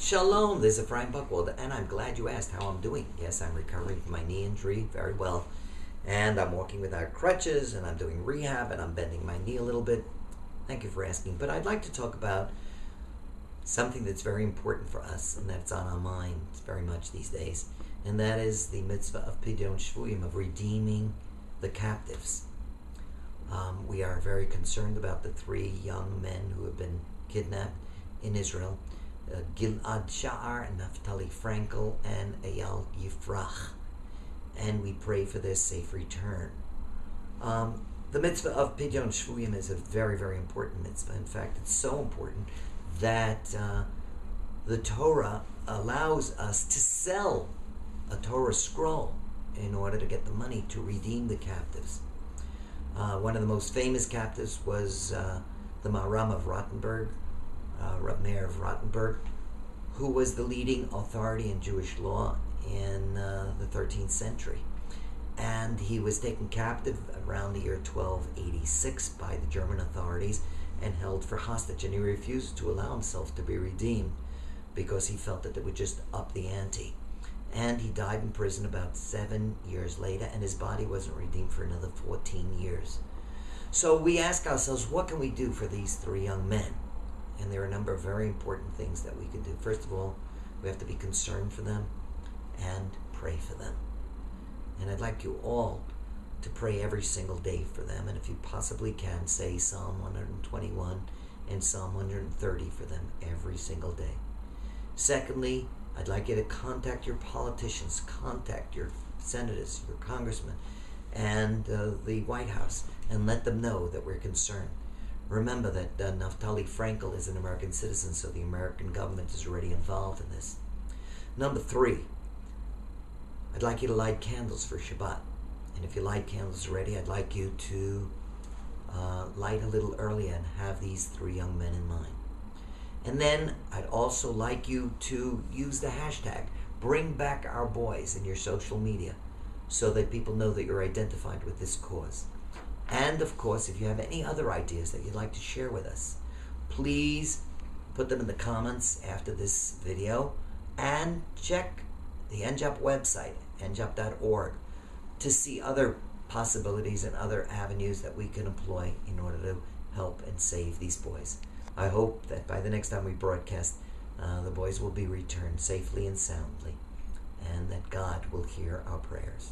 Shalom, this is Rabbi Buchwald, and I'm glad you asked how I'm doing. Yes, I'm recovering from my knee injury very well, and I'm walking without crutches, and I'm doing rehab, and I'm bending my knee a little bit. Thank you for asking. But I'd like to talk about something that's very important for us, and that's on our minds very much these days, and that is the mitzvah of Pidyon Shvuyim, of redeeming the captives. We are very concerned about the 3 young men who have been kidnapped in Israel, Gilad and Naftali and Eyal Yifrach, and we pray for their safe return. The mitzvah of Pidyon Shvuyim is a very, very important mitzvah. In fact, it's so important that the Torah allows us to sell a Torah scroll in order to get the money to redeem the captives. One of the most famous captives was the Maharam of Rottenburg, Mayor of Rottenburg, who was the leading authority in Jewish law in the 13th century. And he was taken captive around the year 1286 by the German authorities and held for hostage. And he refused to allow himself to be redeemed because he felt that it would just up the ante. And he died in prison about 7 years later, and his body wasn't redeemed for another 14 years. So we ask ourselves, what can we do for these 3 young men? And there are a number of very important things that we can do. First of all, we have to be concerned for them and pray for them. And I'd like you all to pray every single day for them. And if you possibly can, say Psalm 121 and Psalm 130 for them every single day. Secondly, I'd like you to contact your politicians, contact your senators, your congressmen, and the White House, and let them know that we're concerned. Remember that Naftali Frankel is an American citizen, so the American government is already involved in this. Number 3, I'd like you to light candles for Shabbat. And if you light candles already, I'd like you to light a little earlier and have these 3 young men in mind. And then I'd also like you to use the hashtag Bring Back Our Boys in your social media so that people know that you're identified with this cause. And of course, if you have any other ideas that you'd like to share with us, please put them in the comments after this video, and check the NJOP website, njop.org, to see other possibilities and other avenues that we can employ in order to help and save these boys. I hope that by the next time we broadcast, the boys will be returned safely and soundly, and that God will hear our prayers.